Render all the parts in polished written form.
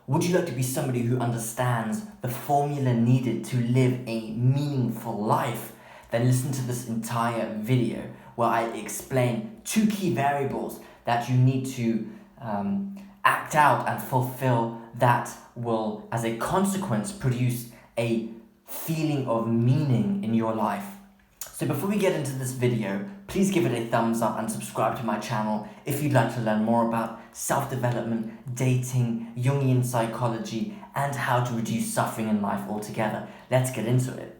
Would you like to be somebody who understands the formula needed to live a meaningful life? Then listen to this entire video where I explain 2 key variables that you need to act out and fulfill that will, as a consequence, produce a feeling of meaning in your life. So before we get into this video, please give it a thumbs up and subscribe to my channel if you'd like to learn more about self-development, dating, Jungian psychology, and how to reduce suffering in life altogether. Let's get into it.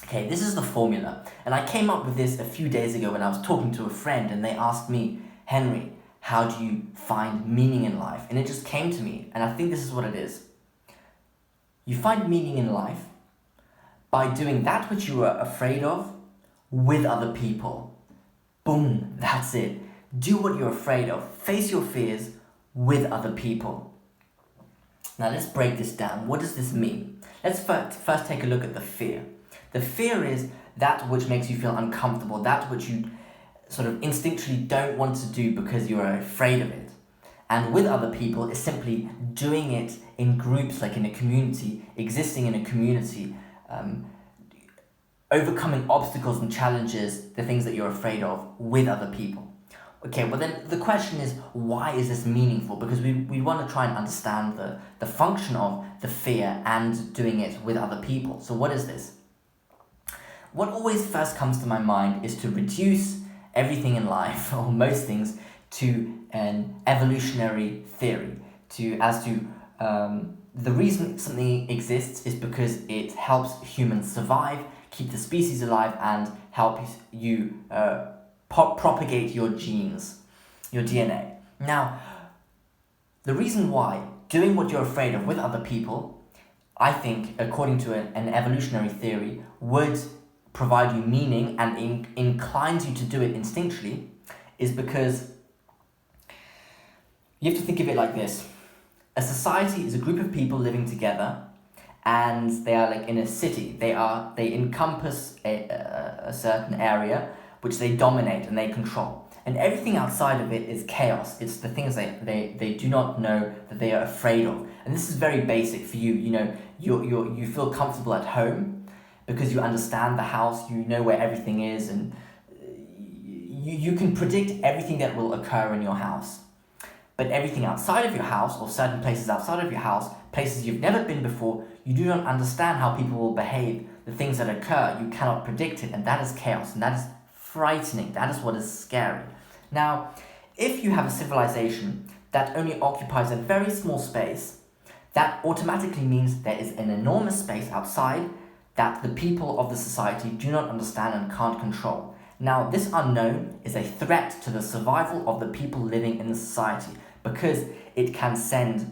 Okay, this is the formula, and I came up with this a few days ago when I was talking to a friend and they asked me, Henry, how do you find meaning in life? And it just came to me, and I think this is what it is. You find meaning in life by doing that which you are afraid of with other people. Boom, that's it. Do what you're afraid of. Face your fears with other people. Now let's break this down. What does this mean? Let's first take a look at the fear. The fear is that which makes you feel uncomfortable, that which you sort of instinctually don't want to do because you're afraid of it. And with other people is simply doing it in groups, like in a community, existing in a community, overcoming obstacles and challenges, the things that you're afraid of, with other people. Okay, well then the question is, why is this meaningful? Because we want to try and understand the function of the fear and doing it with other people. So what is this? What always first comes to my mind is to reduce everything in life, or most things, to an evolutionary theory. The reason something exists is because it helps humans survive, keep the species alive, and help you propagate your genes, your DNA. Now, the reason why doing what you're afraid of with other people, I think, according to an evolutionary theory, would provide you meaning and inclines you to do it instinctually, is because you have to think of it like this. A society is a group of people living together, and they are like in a city. They encompass a certain area which they dominate and they control. And everything outside of it is chaos. It's the things they do not know that they are afraid of. And this is very basic for you. You know, you feel comfortable at home because you understand the house, you know where everything is, and you can predict everything that will occur in your house. But everything outside of your house, or certain places outside of your house, places you've never been before, you do not understand how people will behave. The things that occur, you cannot predict it, and that is chaos, and that is frightening. That is what is scary. Now, if you have a civilization that only occupies a very small space, that automatically means there is an enormous space outside that the people of the society do not understand and can't control. Now, this unknown is a threat to the survival of the people living in the society, because it can send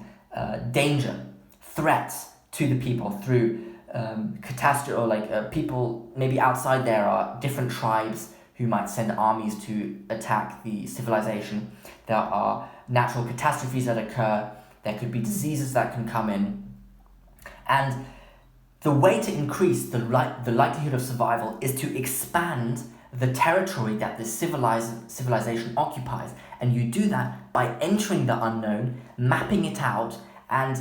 danger, threats to the people through catastrophe, or people maybe outside there are different tribes who might send armies to attack the civilization. There are natural catastrophes that occur. There could be diseases that can come in. And the way to increase the likelihood of survival is to expand the territory that this civilization occupies. And you do that by entering the unknown, mapping it out, and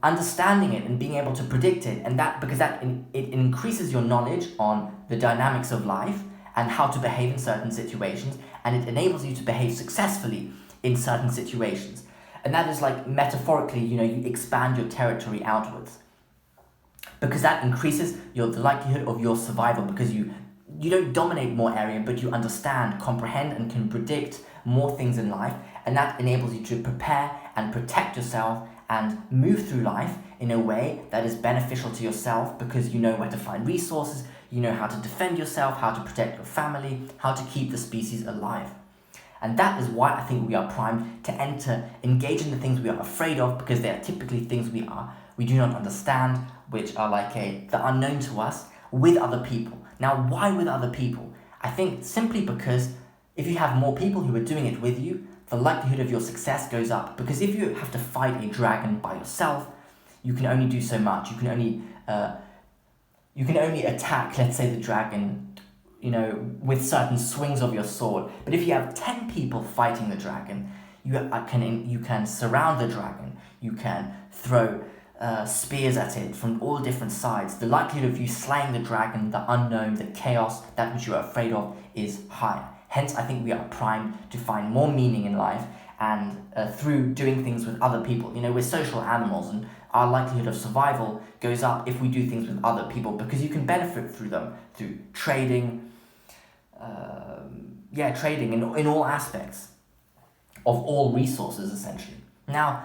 understanding it and being able to predict it. And because it increases your knowledge on the dynamics of life and how to behave in certain situations, and it enables you to behave successfully in certain situations. And that is like metaphorically, you expand your territory outwards, because that increases the likelihood of your survival, because you don't dominate more area, but you understand, comprehend, and can predict more things in life, and that enables you to prepare and protect yourself and move through life in a way that is beneficial to yourself, because you know where to find resources, you know how to defend yourself, how to protect your family, how to keep the species alive. And that is why I think we are primed to engage in the things we are afraid of, because they are typically things we do not understand, which are like the unknown to us, with other people. Now, why with other people? I think simply because if you have more people who are doing it with you, the likelihood of your success goes up. Because if you have to fight a dragon by yourself, you can only do so much. You can only attack, let's say, the dragon, with certain swings of your sword. But if you have 10 people fighting the dragon, You can surround the dragon. You can throw spears at it from all different sides. The likelihood of you slaying the dragon, the unknown, the chaos, that which you are afraid of, is higher. Hence, I think we are primed to find more meaning in life, and through doing things with other people. We're social animals, and our likelihood of survival goes up if we do things with other people, because you can benefit through them, through trading, trading in all aspects of all resources, essentially. Now,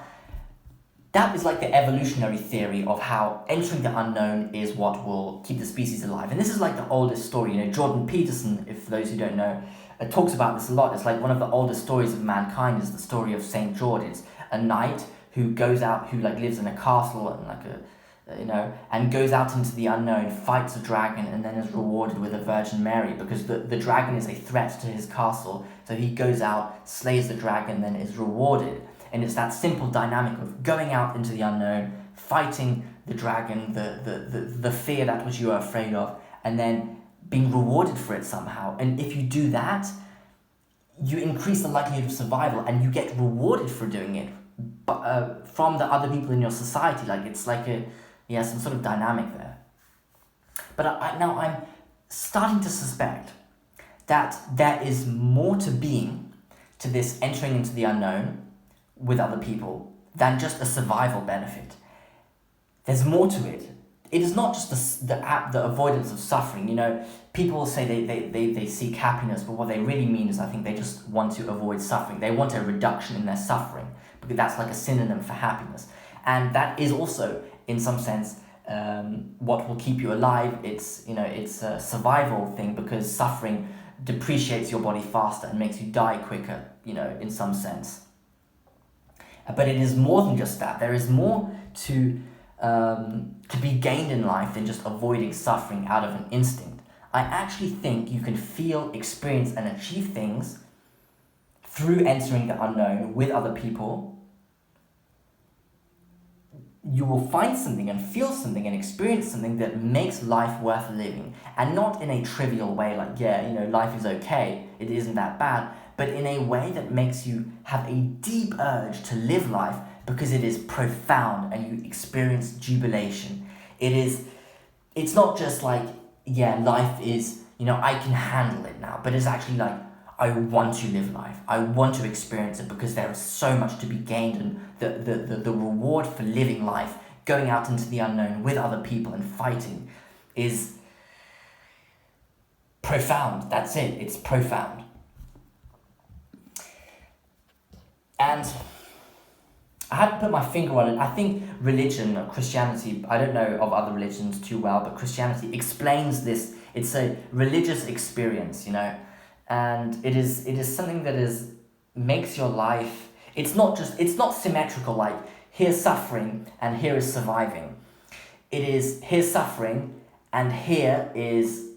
that is like the evolutionary theory of how entering the unknown is what will keep the species alive. And this is like the oldest story. Jordan Peterson, if for those who don't know, talks about this a lot. It's like one of the oldest stories of mankind is the story of St. George. It's a knight who goes out, who lives in a castle and goes out into the unknown, fights a dragon, and then is rewarded with a Virgin Mary, because the dragon is a threat to his castle. So he goes out, slays the dragon, then is rewarded. And it's that simple dynamic of going out into the unknown, fighting the dragon, the fear, that which you are afraid of, and then being rewarded for it somehow. And if you do that, you increase the likelihood of survival, and you get rewarded for doing it from the other people in your society. It's like some sort of dynamic there. But now I'm starting to suspect that there is more to this entering into the unknown with other people than just a survival benefit. There's more to it. It is not just the avoidance of suffering. People will say they seek happiness, but what they really mean is, I think, they just want to avoid suffering. They want a reduction in their suffering, because that's like a synonym for happiness. And that is also, in some sense, what will keep you alive. It's a survival thing, because suffering depreciates your body faster and makes you die quicker, in some sense. But it is more than just that. There is more to be gained in life than just avoiding suffering out of an instinct. I actually think you can feel, experience, and achieve things through entering the unknown with other people. You will find something and feel something and experience something that makes life worth living, and not in a trivial way life is okay, it isn't that bad, but in a way that makes you have a deep urge to live life, because it is profound and you experience jubilation. It's not just life is, I can handle it now, but it's actually I want to live life. I want to experience it, because there is so much to be gained, and the reward for living life, going out into the unknown with other people and fighting, is profound. That's it. It's profound. And I hadn't put my finger on it. I think religion, Christianity, I don't know of other religions too well, but Christianity explains this. It's a religious experience, and it is something that makes your life. It's not symmetrical, like here's suffering and here is surviving. It is here's suffering and here is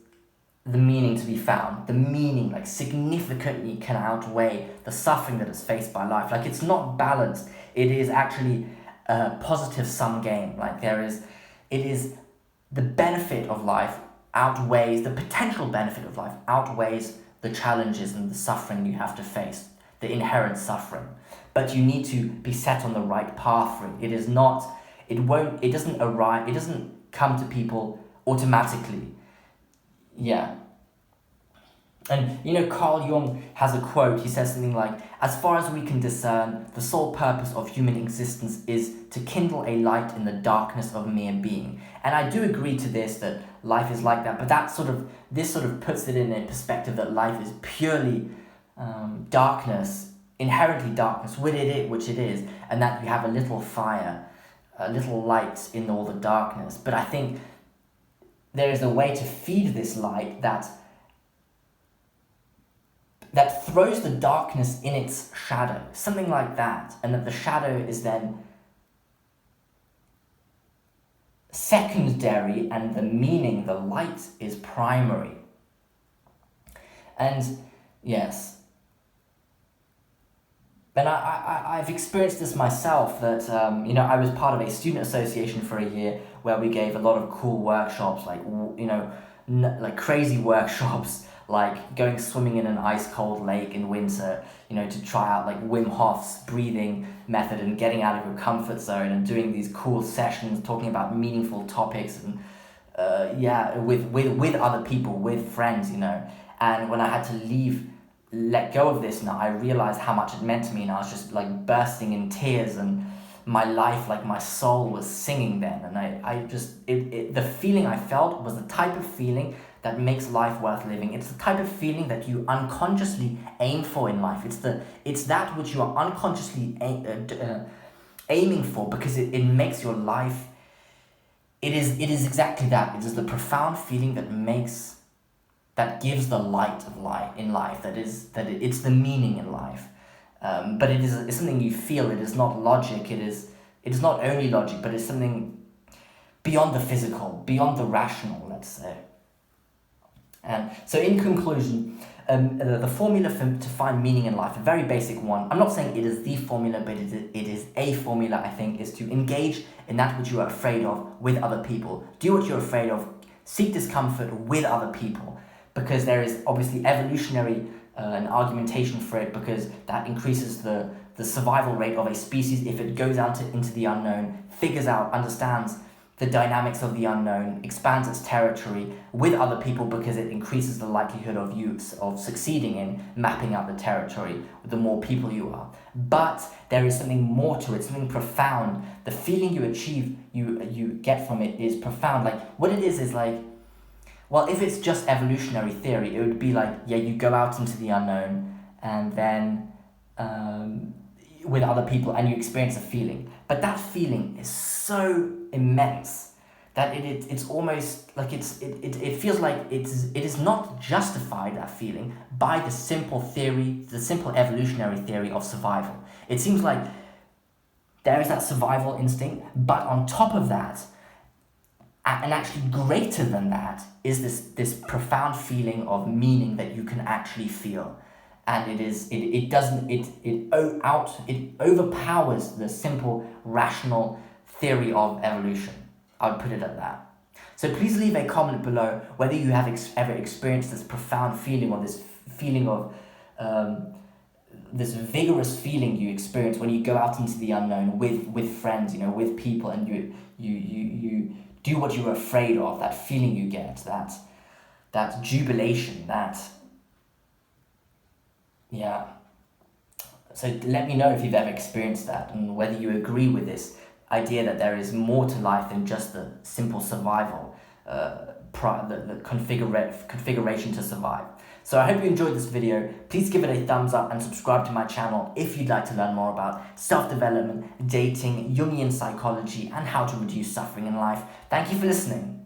the meaning to be found. The meaning significantly can outweigh the suffering that is faced by life. It's not balanced. It is actually a positive sum game. The benefit of life outweighs, the potential benefit of life outweighs the challenges and the suffering you have to face, the inherent suffering. But you need to be set on the right path for it. It doesn't come to people automatically. Yeah. And Carl Jung has a quote. He says something like, "As far as we can discern, the sole purpose of human existence is to kindle a light in the darkness of mere being." And I do agree to this, that life is like that, but this sort of puts it in a perspective that life is purely darkness, inherently darkness, which it is, and that you have a little fire, a little light in all the darkness. But I think there is a way to feed this light that throws the darkness in its shadow, something like that, and that the shadow is then secondary and the meaning, the light, is primary. And yes, and I've experienced this myself, that I was part of a student association for a year where we gave a lot of cool workshops, like crazy workshops, like going swimming in an ice cold lake in winter, to try out like Wim Hof's breathing method and getting out of your comfort zone and doing these cool sessions, talking about meaningful topics and with other people, with friends, And when I had to let go of this now, I realized how much it meant to me, and I was just like bursting in tears, and my life, like my soul was singing then. And the feeling I felt was the type of feeling that makes life worth living. It's the type of feeling that you unconsciously aim for in life. It's that which you are unconsciously aiming for, because it makes your life, it is exactly that. It is the profound feeling that gives the light of life in life, it's the meaning in life. But it's something you feel. It is not logic. It is not only logic, but it's something beyond the physical, beyond the rational, let's say. And so in conclusion, the formula to find meaning in life, a very basic one. I'm not saying it is the formula, but it is a formula, I think, is to engage in that which you are afraid of with other people. Do what you're afraid of. Seek discomfort with other people, because there is obviously evolutionary an argumentation for it, because that increases the survival rate of a species if it goes out into the unknown, figures out, understands the dynamics of the unknown, expands its territory with other people, because it increases the likelihood of succeeding in mapping out the territory the more people you are. But there is something more to it, something profound. The feeling you achieve, you get from it is profound. Like, what it is like, well, if it's just evolutionary theory, it would be like, you go out into the unknown and then with other people, and you experience a feeling. But that feeling is so immense that it's almost like it feels like it is not justified, that feeling, by the simple evolutionary theory of survival. It seems like there is that survival instinct, but on top of that, and actually greater than that, is this profound feeling of meaning that you can actually feel. And it overpowers the simple rational theory of evolution. I would put it at that. So please leave a comment below whether you have ever experienced this profound feeling, or this feeling of this vigorous feeling you experience when you go out into the unknown with friends, with people, and you do what you were afraid of. That feeling you get, that jubilation, So let me know if you've ever experienced that, and whether you agree with this idea that there is more to life than just the simple survival, the configuration to survive. So I hope you enjoyed this video. Please give it a thumbs up and subscribe to my channel if you'd like to learn more about self-development, dating, Jungian psychology, and how to reduce suffering in life. Thank you for listening.